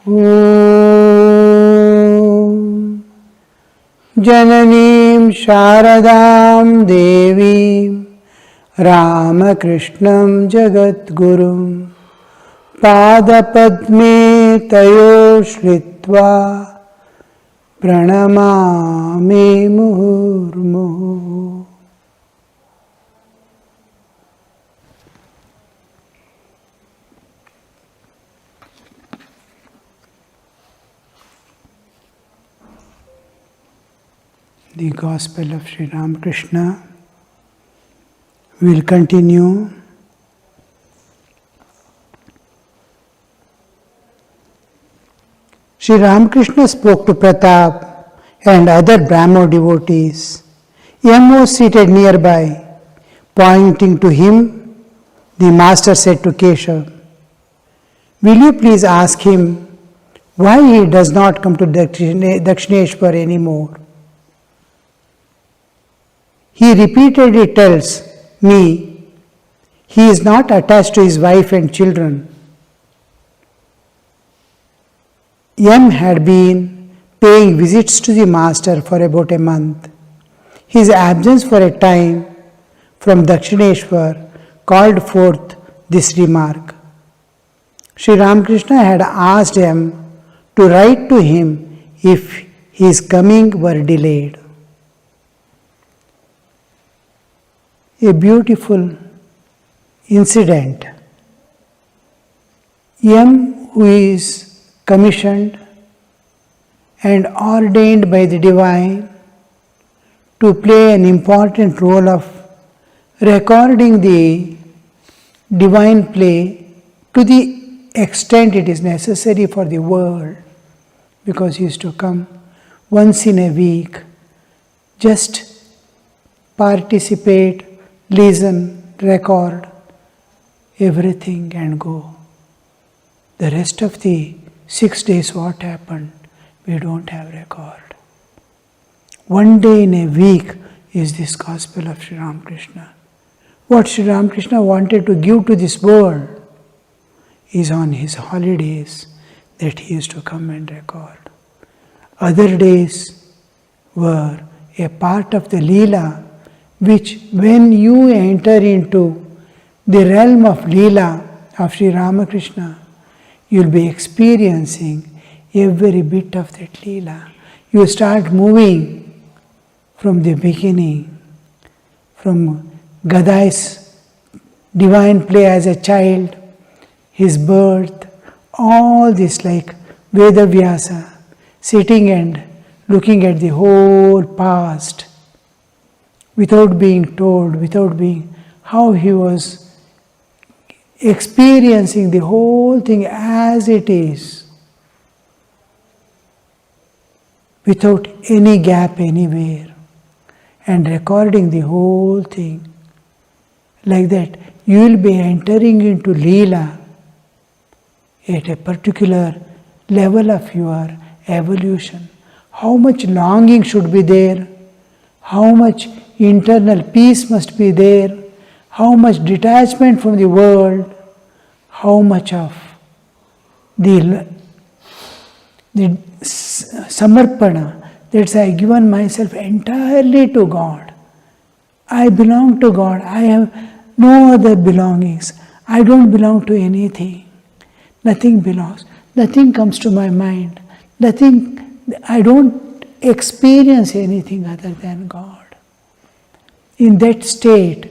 Om Jananim Sharadam Devim Ramakrishnam Jagadgurum Padapadme Tayo Shritva Pranamami Muhurmuhu. The Gospel of Sri Ramakrishna will continue. Sri Ramakrishna spoke to Pratap and other Brahmo devotees. Yam was seated nearby. Pointing to him, the master said to Keshav, "Will you please ask him why he does not come to Dakshineshwar anymore? He repeatedly tells me he is not attached to his wife and children." Yam had been paying visits to the master for about a month. His absence for a time from Dakshineshwar called forth this remark. Sri Ramakrishna had asked him to write to him if his coming were delayed. A beautiful incident. Yam, who is commissioned and ordained by the divine to play an important role of recording the divine play to the extent it is necessary for the world, because he is to come once in a week, just participate, listen, record everything and go. The rest of the 6 days, what happened? We don't have record. One day in a week is this Gospel of Sri Ramakrishna. What Sri Ramakrishna wanted to give to this world is on his holidays that he is to come and record. Other days were a part of the Leela, which when you enter into the realm of Leela of Sri Ramakrishna, you will be experiencing every bit of that Leela. You start moving from the beginning, from Gadai's divine play as a child, his birth, all this like Vedavyasa, sitting and looking at the whole past, without being told, how he was experiencing the whole thing as it is, without any gap anywhere, and recording the whole thing. Like that, you will be entering into Leela at a particular level of your evolution. How much longing should be there? How much internal peace must be there? How much detachment from the world? How much of the samarpana, that's I given myself entirely to God. I belong to God. I have no other belongings. I don't belong to anything. Nothing belongs. Nothing comes to my mind. I don't experience anything other than God. In that state,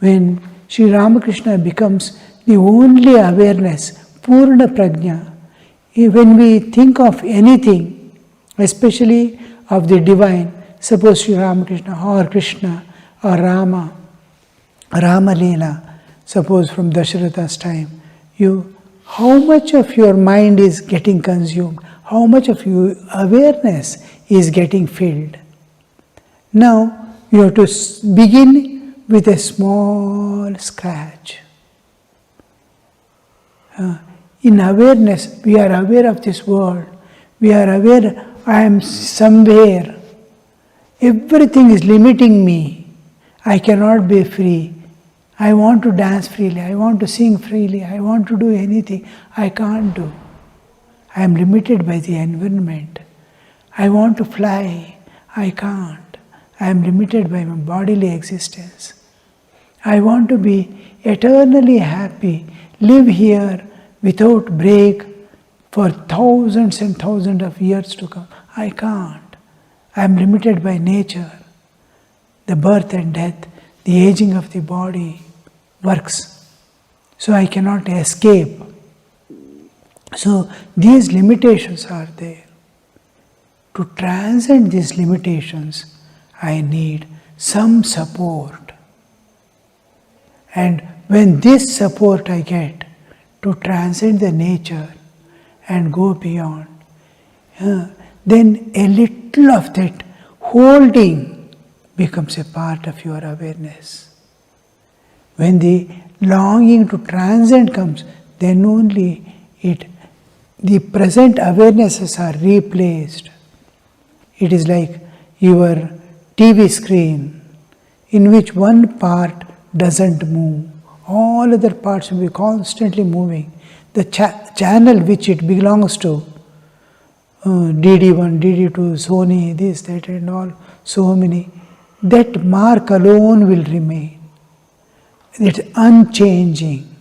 when Sri Ramakrishna becomes the only awareness, Purna Prajna, when we think of anything, especially of the divine, suppose Sri Ramakrishna or Krishna or Rama Leela, suppose from Dasharatha's time, how much of your mind is getting consumed? How much of your awareness is getting filled? Now, you have to begin with a small scratch. In awareness, we are aware of this world. We are aware I am somewhere. Everything is limiting me. I cannot be free. I want to dance freely. I want to sing freely. I want to do anything. I can't do. I am limited by the environment. I want to fly, I can't. I am limited by my bodily existence. I want to be eternally happy, live here without break for thousands and thousands of years to come. I can't. I am limited by nature. The birth and death, the aging of the body works. So I cannot escape. So these limitations are there. To transcend these limitations, I need some support. And when this support I get to transcend the nature and go beyond, then a little of that holding becomes a part of your awareness. When the longing to transcend comes, then only the present awarenesses are replaced. It is like your TV screen in which one part doesn't move. All other parts will be constantly moving. The channel which it belongs to, DD1, DD2, Sony, this, that and all, so many, that mark alone will remain. It's unchanging.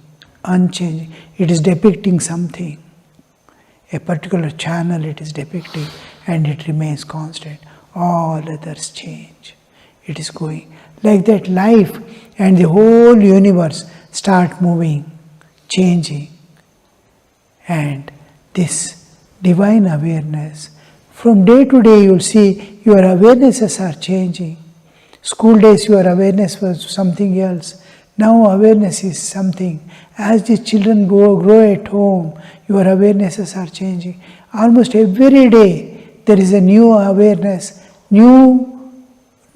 It is depicting something. A particular channel it is depicting and it remains constant. All others change. It is going. Like that, life and the whole universe start moving, changing. And this divine awareness, from day to day you will see your awarenesses are changing. School days your awareness was something else. Now awareness is something. As the children grow at home, your awarenesses are changing. Almost every day there is a new awareness, new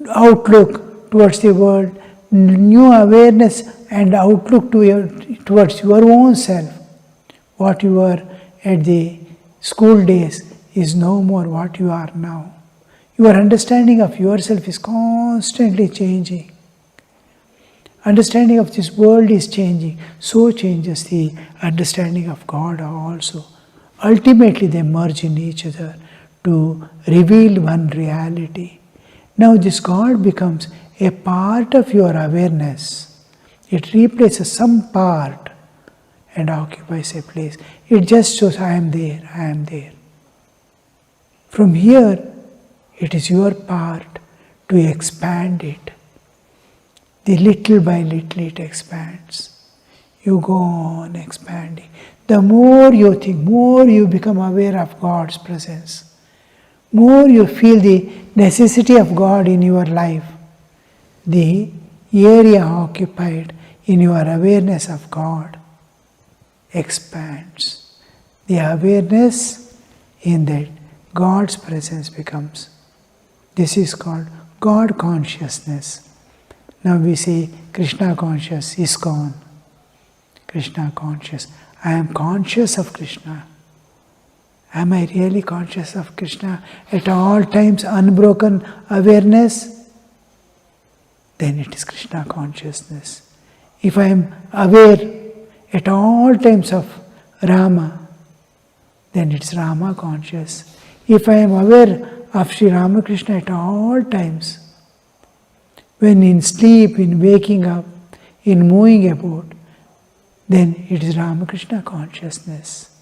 outlook towards the world, new awareness and outlook towards your own self. What you were at the school days is no more what you are now. Your understanding of yourself is constantly changing. Understanding of this world is changing. So changes the understanding of God also. Ultimately they merge in each other to reveal one reality. Now this God becomes a part of your awareness. It replaces some part and occupies a place. It just shows, I am there, I am there. From here, it is your part to expand it. The little by little it expands. You go on expanding. The more you think, more you become aware of God's presence. More you feel the necessity of God in your life. The area occupied in your awareness of God expands. The awareness in that God's presence becomes. This is called God consciousness. Now we say Krishna conscious, ISKCON. Krishna conscious. I am conscious of Krishna. Am I really conscious of Krishna at all times, unbroken awareness? Then it is Krishna consciousness. If I am aware at all times of Rama, then it's Rama conscious. If I am aware of Sri Ramakrishna at all times, when in sleep, in waking up, in moving about, then it is Ramakrishna consciousness,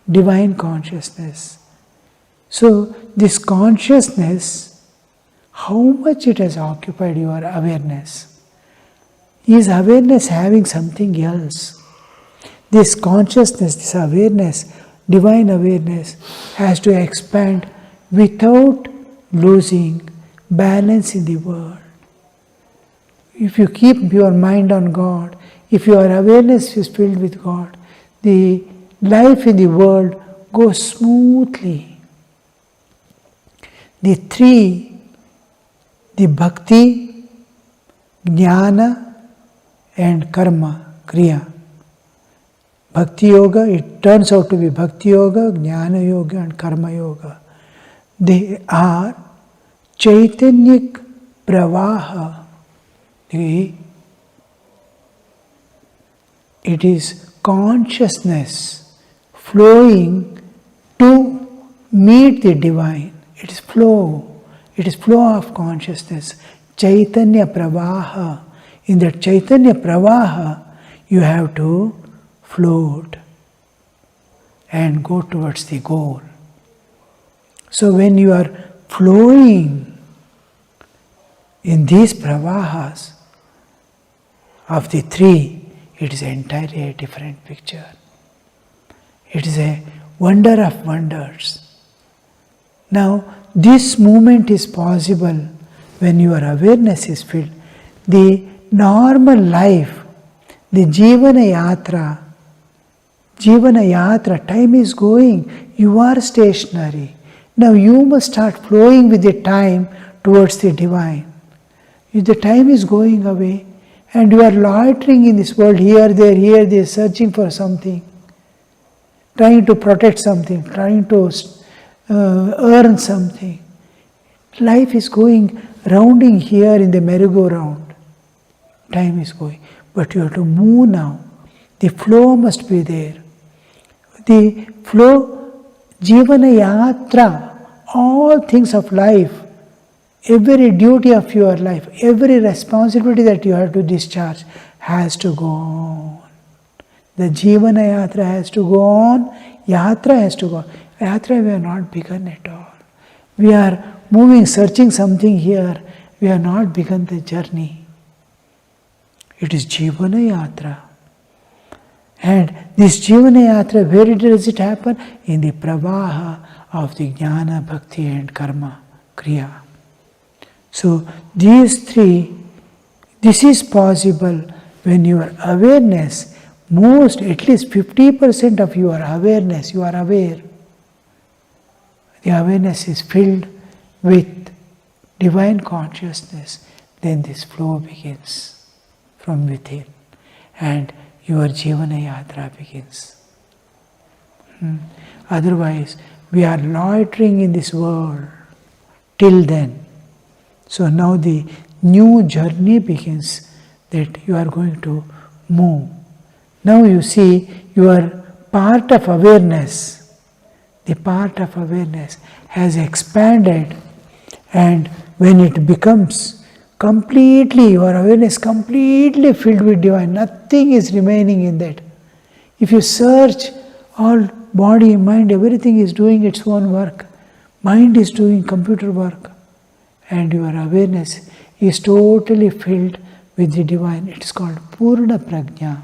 divine consciousness. So this consciousness, how much it has occupied your awareness? Is awareness having something else? This consciousness, this awareness, divine awareness has to expand without losing balance in the world. If you keep your mind on God, if your awareness is filled with God, the life in the world goes smoothly. The three, the bhakti, jnana and karma, kriya. Bhakti yoga, it turns out to be bhakti yoga, jnana yoga and karma yoga. They are chaitanyik pravaha. It is consciousness flowing meet the divine. It is flow. It is flow of consciousness. Chaitanya Pravaha. In that Chaitanya Pravaha, you have to float and go towards the goal. So when you are flowing in these pravahas of the three, it is entirely a different picture. It is a wonder of wonders. Now, this movement is possible when your awareness is filled. The normal life, the Jivana Yatra, time is going, you are stationary. Now you must start flowing with the time towards the divine. If the time is going away and you are loitering in this world, here, there, searching for something, trying to protect something, trying to earn something. Life is going, rounding here in the merry-go-round. Time is going. But you have to move now. The flow must be there. The flow, Jivana Yatra, all things of life, every duty of your life, every responsibility that you have to discharge has to go on. The Jivana Yatra has to go on, Yatra has to go on. Yatra we have not begun at all. We are moving, searching something here, we have not begun the journey. It is Jivana Yatra. And this Jivana Yatra, where does it happen? In the Pravaha of the Jnana, Bhakti and Karma, Kriya. So these three, this is possible when your awareness moves at least 50% of your awareness, you are aware. The awareness is filled with divine consciousness, then this flow begins from within and your Jivana Yatra begins. Otherwise, we are loitering in this world till then. So now the new journey begins, that you are going to move. Now you see your part of awareness, the part of awareness has expanded, and when it becomes completely, your awareness completely filled with divine, nothing is remaining in that. If you search, all body, mind, everything is doing its own work. Mind is doing computer work. And your awareness is totally filled with the divine. It is called Purna Prajna.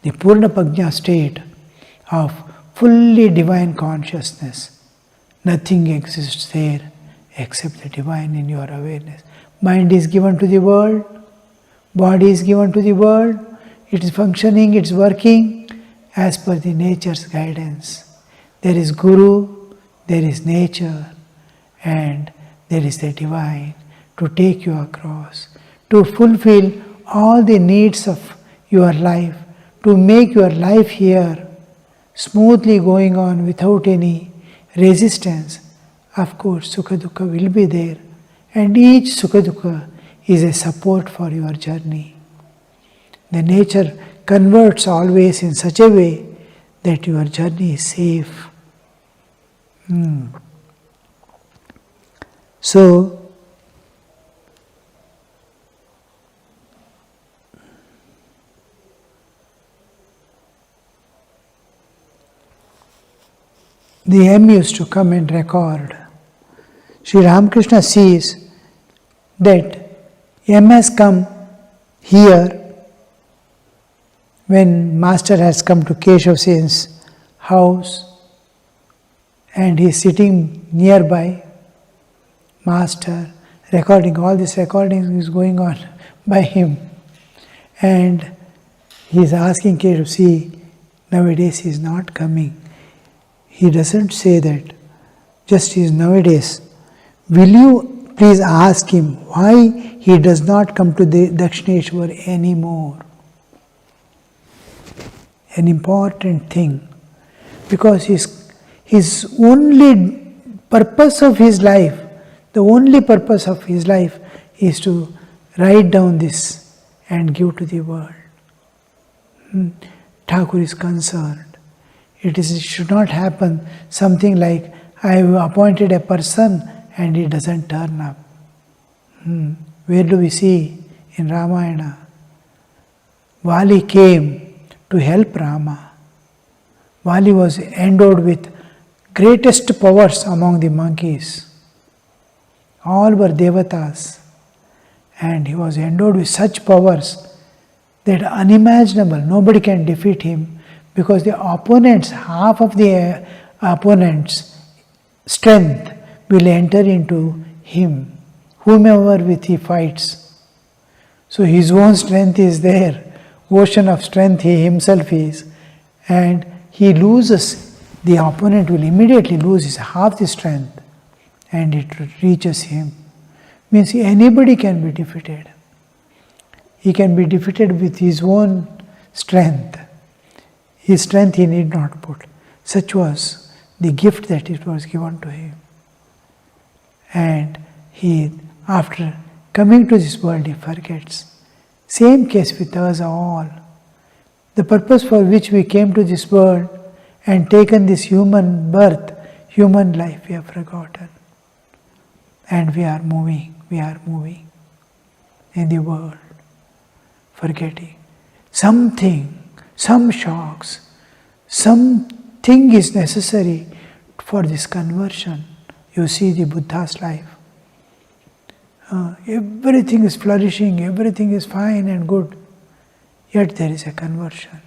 The Purna Prajna state of fully divine consciousness. Nothing exists there except the divine in your awareness. Mind is given to the world, body is given to the world, it is functioning, it is working as per the nature's guidance. There is Guru, there is nature, and there is the divine to take you across, to fulfill all the needs of your life, to make your life here smoothly going on without any resistance. Of course, Sukha Dukkha will be there, and each Sukha Dukkha is a support for your journey. The nature converts always in such a way that your journey is safe. So, the M used to come and record. Sri Ramakrishna sees that M has come here when Master has come to Keshav Sen's house and he is sitting nearby. Master recording, all this recording is going on by him, and he is asking Keshav, see, nowadays he is not coming. He doesn't say that, just he is nowadays. Will you please ask him why he does not come to the Dakshineshwar anymore? An important thing, because his only purpose of his life, the only purpose of his life is to write down this and give to the world. Thakur is concerned. It should not happen something like, I have appointed a person and he doesn't turn up. Where do we see in Ramayana? Vali came to help Rama. Vali was endowed with greatest powers among the monkeys. All were devatas. And he was endowed with such powers that unimaginable, nobody can defeat him, because the opponents, half of the opponents' strength will enter into him, whomever with he fights. So his own strength is there, ocean of strength he himself is, and he loses, the opponent will immediately lose his half the strength, and it reaches him. Means anybody can be defeated. He can be defeated with his own strength. His strength he need not put. Such was the gift that it was given to him. And he, after coming to this world, he forgets. Same case with us all. The purpose for which we came to this world and taken this human birth, human life, we have forgotten. And we are moving in the world, forgetting. Something, some shocks, something is necessary for this conversion. You see the Buddha's life. Everything is flourishing, everything is fine and good. Yet there is a conversion.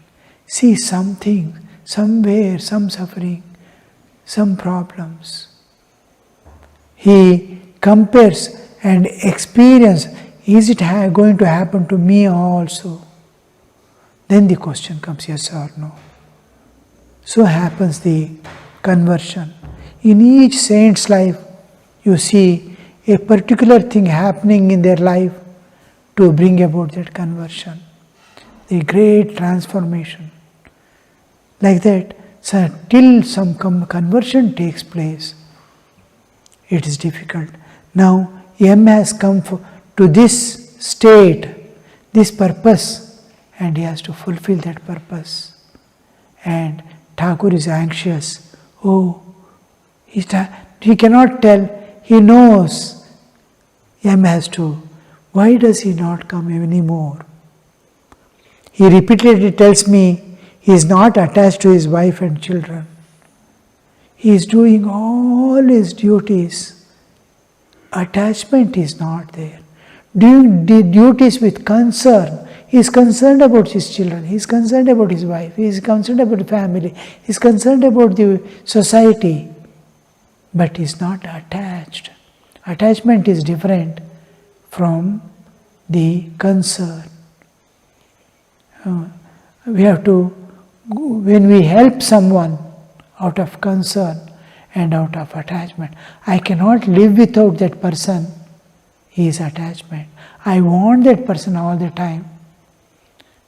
See something, somewhere, some suffering, some problems. He compares and experiences, is it going to happen to me also? Then the question comes, yes or no. So happens the conversion. In each saint's life, you see a particular thing happening in their life to bring about that conversion. The great transformation. Like that, so till some conversion takes place, it is difficult. Now, M has come to this state, this purpose, and he has to fulfill that purpose. And Thakur is anxious. He cannot tell, he knows M has to. Why does he not come anymore? He repeatedly tells me he is not attached to his wife and children. He is doing all his duties. Attachment is not there. Doing the duties with concern. He is concerned about his children. He is concerned about his wife. He is concerned about the family. He is concerned about the society. But he is not attached. Attachment is different from the concern. We have to, when we help someone out of concern and out of attachment, I cannot live without that person. He is attachment. I want that person all the time.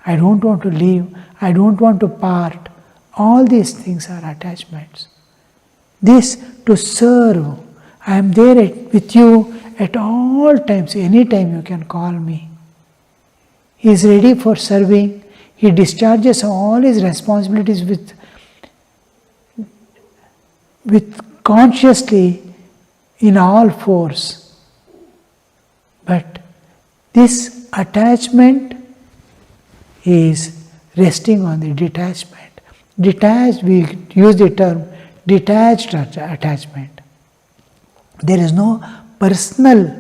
I don't want to leave. I don't want to part. All these things are attachments. This to serve. I am there with you at all times. Anytime you can call me. He is ready for serving. He discharges all his responsibilities with consciously in all force. But this attachment is resting on the detachment. Detached, we use the term detached attachment. There is no personal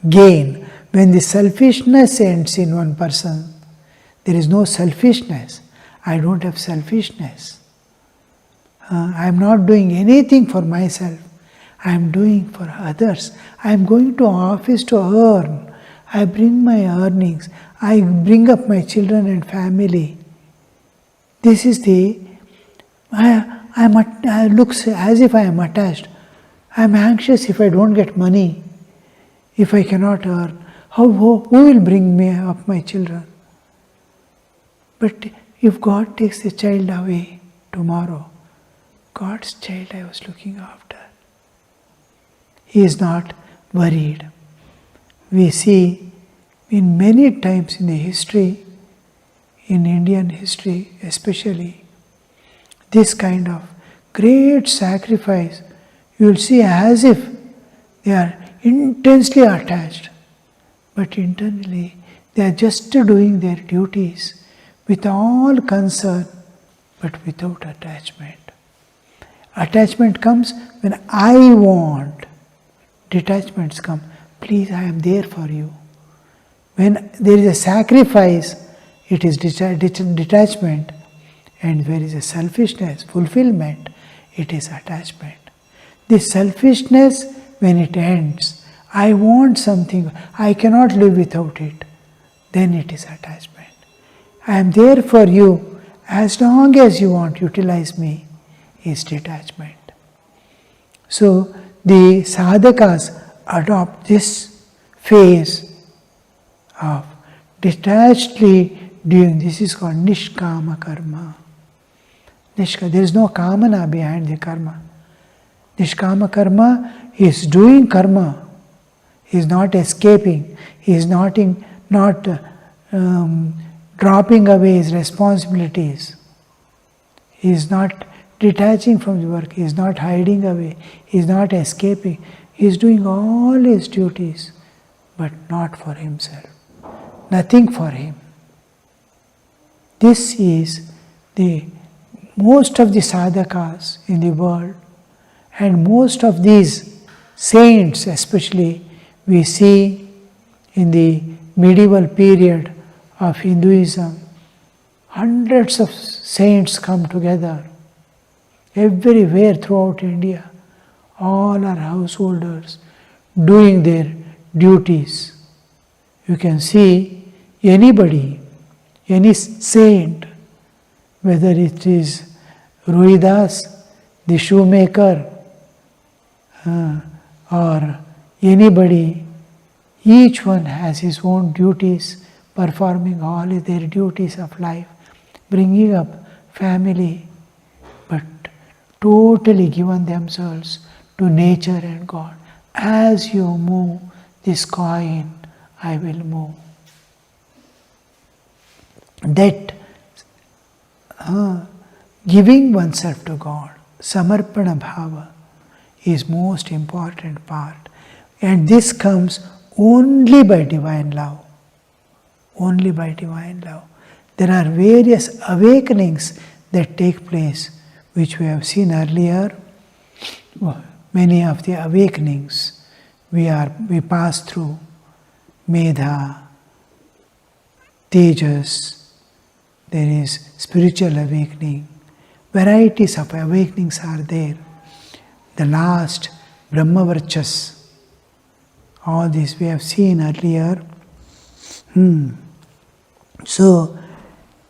gain. When the selfishness ends in one person, there is no selfishness. I don't have selfishness. I am not doing anything for myself. I am doing for others. I am going to office to earn. I bring my earnings. I bring up my children and family. This is the, I look as if I am attached. I am anxious if I don't get money, if I cannot earn. Who will bring me up my children? But if God takes the child away tomorrow, God's child I was looking after. He is not worried. We see in many times in the history, in Indian history especially, This kind of great sacrifice, you will see as if they are intensely attached, but internally they are just doing their duties with all concern, but without attachment. Attachment comes when I want. Detachments come, please, I am there for you. When there is a sacrifice, it is detachment. And where is a selfishness, fulfillment, it is attachment. This selfishness, when it ends, I want something, I cannot live without it, then it is attachment. I am there for you, as long as you want, utilize me, is detachment. So the sadhakas adopt this phase of detachedly doing, this is called nishkama karma. There is no kamana behind the karma. Nishkama karma is doing karma. He is not escaping. He is not dropping away his responsibilities. He is not detaching from the work. He is not hiding away. He is not escaping. He is doing all his duties, but not for himself. Nothing for him. This is the most of the sadhakas in the world, and most of these saints especially, we see in the medieval period of Hinduism, hundreds of saints come together everywhere throughout India. All are householders doing their duties. You can see anybody, any saint, whether it is Rohidas, the shoemaker, or anybody, each one has his own duties, performing all their duties of life, bringing up family, but totally given themselves to nature and God. As you move this coin, I will move. That giving oneself to God, samarpana bhava, is most important part. And this comes only by divine love. Only by divine love. There are various awakenings that take place, which we have seen earlier. Many of the awakenings we pass through. Medha, Tejas, there is spiritual awakening. Varieties of awakenings are there. The last, Brahmavarchas. All this we have seen earlier. So,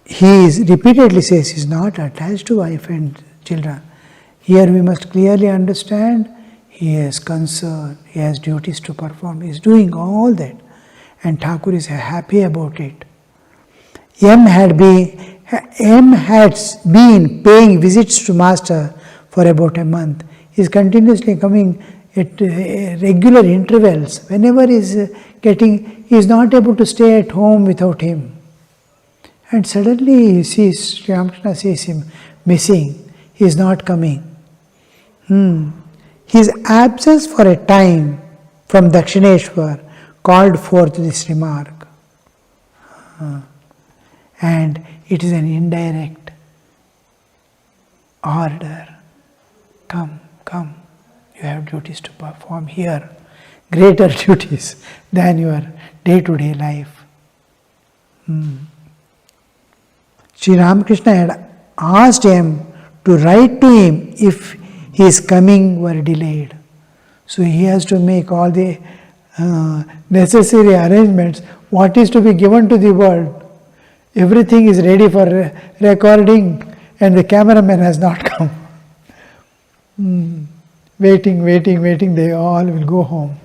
he repeatedly says he is not attached to wife and children. Here we must clearly understand he has concern, he has duties to perform, he is doing all that. And Thakur is happy about it. M had been paying visits to Master for about a month. He is continuously coming at regular intervals. Whenever he is not able to stay at home without him. And suddenly he sees, Sri Ramakrishna sees him missing. He is not coming. His absence for a time from Dakshineshwar called forth this remark. And it is an indirect order. Come. You have duties to perform here. Greater duties than your day-to-day life. Sri Ramakrishna had asked him to write to him if his coming were delayed. So he has to make all the necessary arrangements. What is to be given to the world? Everything is ready for recording, and the cameraman has not come. Waiting, they all will go home.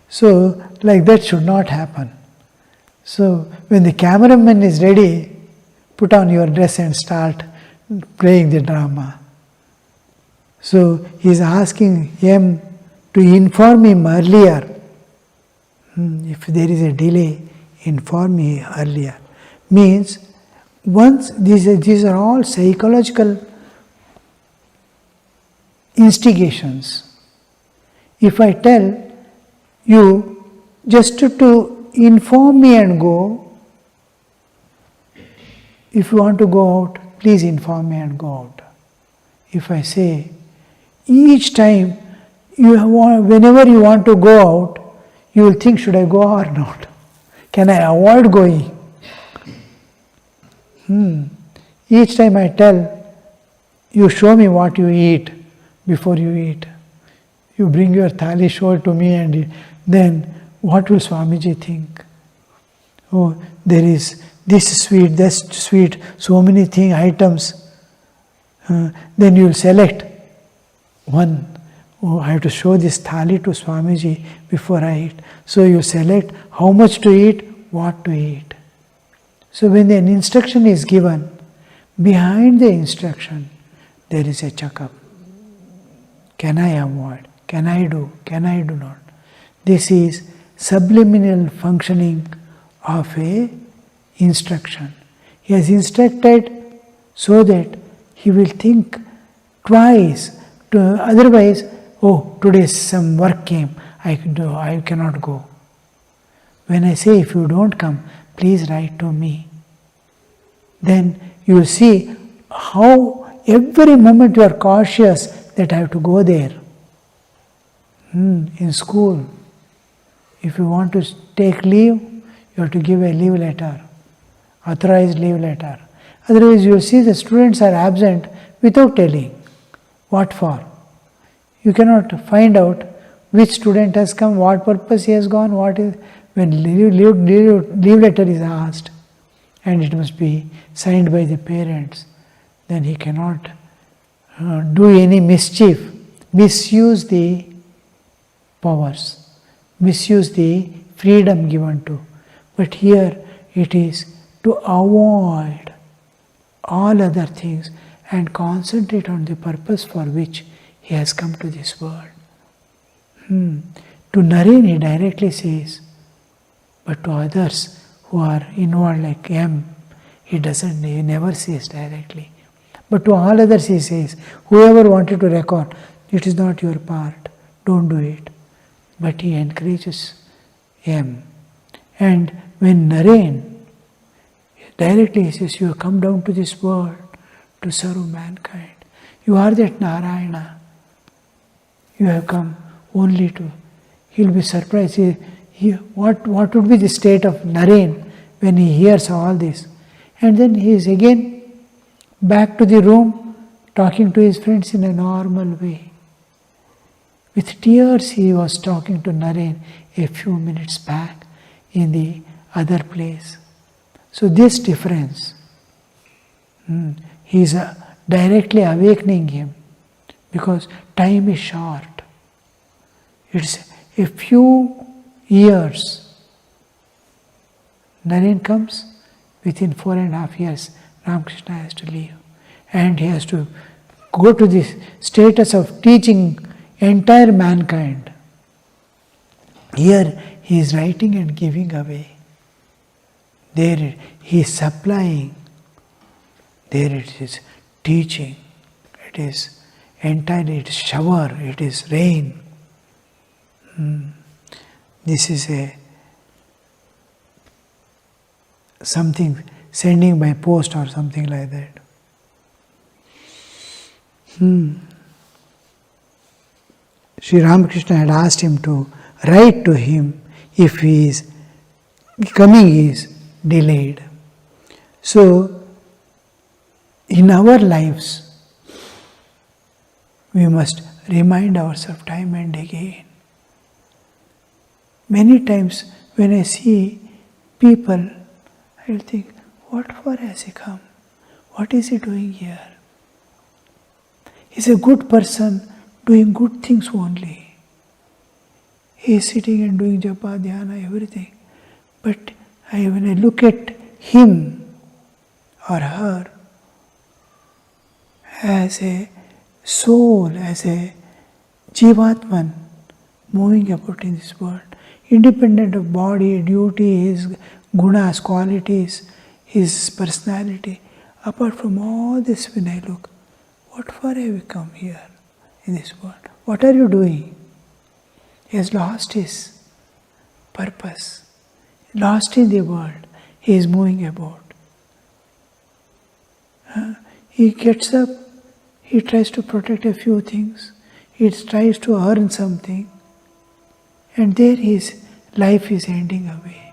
So, like that should not happen. So, when the cameraman is ready, put on your dress and start playing the drama. So, he is asking him to inform him earlier. If there is a delay, inform me earlier. Means, once these are all psychological instigations. If I tell you just to inform me and go, if you want to go out, please inform me and go out. If I say, each time whenever you want to go out, you will think, should I go or not? Can I avoid going? Each time I tell, you show me what you eat before you eat. You bring your thali, show it to me, and then what will Swamiji think? Oh, there is this sweet, that sweet, so many items. Then you will select one. Oh, I have to show this thali to Swamiji before I eat. So you select how much to eat, what to eat. So when an instruction is given, behind the instruction there is a checkup. Can I avoid? Can I do? Can I do not? This is subliminal functioning of a instruction. He has instructed so that he will think twice. Otherwise, oh, today some work came, I cannot go. When I say, if you don't come, please write to me, then you will see how every moment you are cautious that I have to go there. In school, if you want to take leave, you have to give a leave letter, authorized leave letter. Otherwise, you will see the students are absent without telling. What for? You cannot find out which student has come, what purpose he has gone, what is. When leave letter is asked, and it must be signed by the parents, then he cannot do any mischief, misuse the powers, misuse the freedom given to. But here it is to avoid all other things and concentrate on the purpose for which he has come to this world. To Naren he directly says, but to others who are involved like M, he never says directly. But to all others he says, whoever wanted to record, it is not your part, don't do it. But he encourages M. And when Naren, directly he says, you have come down to this world to serve mankind. You are that Narayana. You have come only to. He'll be surprised. What would be the state of Naren when he hears all this? And then he is again back to the room, talking to his friends in a normal way. With tears he was talking to Naren a few minutes back in the other place. So this difference, he is directly awakening him, because time is short. It's a few years. Naren comes, within 4.5 years, Ramakrishna has to leave. And he has to go to the status of teaching entire mankind. Here he is writing and giving away. There he is supplying. There it is teaching. It is entirely, it is shower, it is rain. This is something sending by post or something like that. Sri Ramakrishna had asked him to write to him if his coming is delayed. So, in our lives, we must remind ourselves time and again. Many times when I see people, I will think, what for has he come? What is he doing here? He's a good person doing good things only. He is sitting and doing japa, dhyana, everything. But when I look at him or her as a soul, as a jivatman moving about in this world, independent of body, duties, gunas, qualities, his personality. Apart from all this, when I look, what for have you come here in this world? What are you doing? He has lost his purpose, lost in the world. He is moving about. He gets up, he tries to protect a few things, he tries to earn something, and there his life is ending away.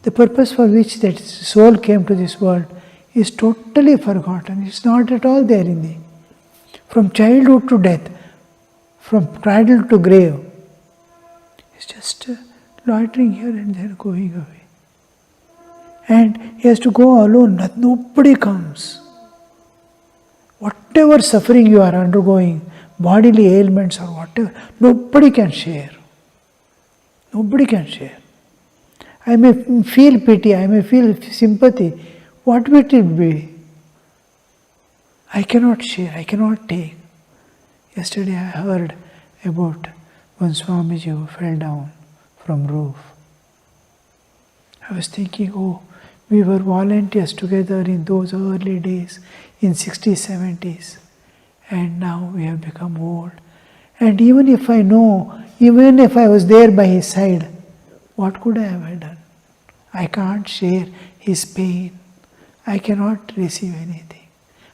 The purpose for which that soul came to this world is totally forgotten. It's not at all there in the. From childhood to death, from cradle to grave, it's just loitering here and there, going away. And he has to go alone, nobody comes. Whatever suffering you are undergoing, bodily ailments or whatever, nobody can share. Nobody can share. I may feel pity, I may feel sympathy. What will it be? I cannot share, I cannot take. Yesterday I heard about one Swamiji who fell down from roof. I was thinking, oh, we were volunteers together in those early days, in 60s, 70s. And now we have become old. And even if I know, even if I was there by his side, what could I have done? I can't share his pain. I cannot receive anything.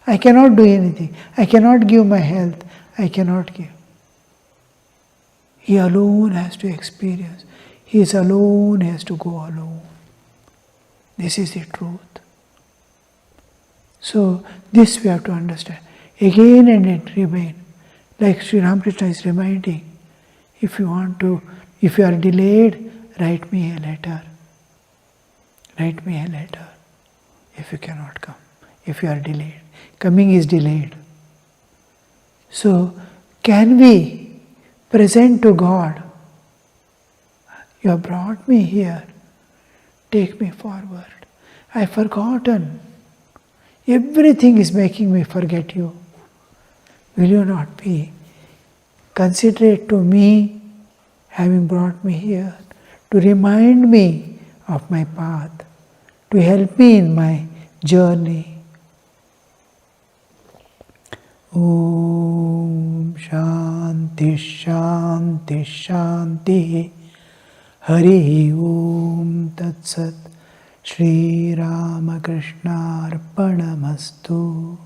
I cannot do anything. I cannot give my health. I cannot give. He alone has to experience. He is alone, has to go alone. This is the truth. So, this we have to understand. Again and it remain. Like Sri Ramakrishna is reminding, if you are delayed, write me a letter. Write me a letter if you cannot come, if you are delayed. Coming is delayed. So, can we present to God, you have brought me here, take me forward. I have forgotten. Everything is making me forget you. Will you not be considerate to me, having brought me here, to remind me of my path, to help me in my journey? Om Shanti Shanti Shanti Hari Om Tat Sat Shri Ramakrishna Arpanamastu.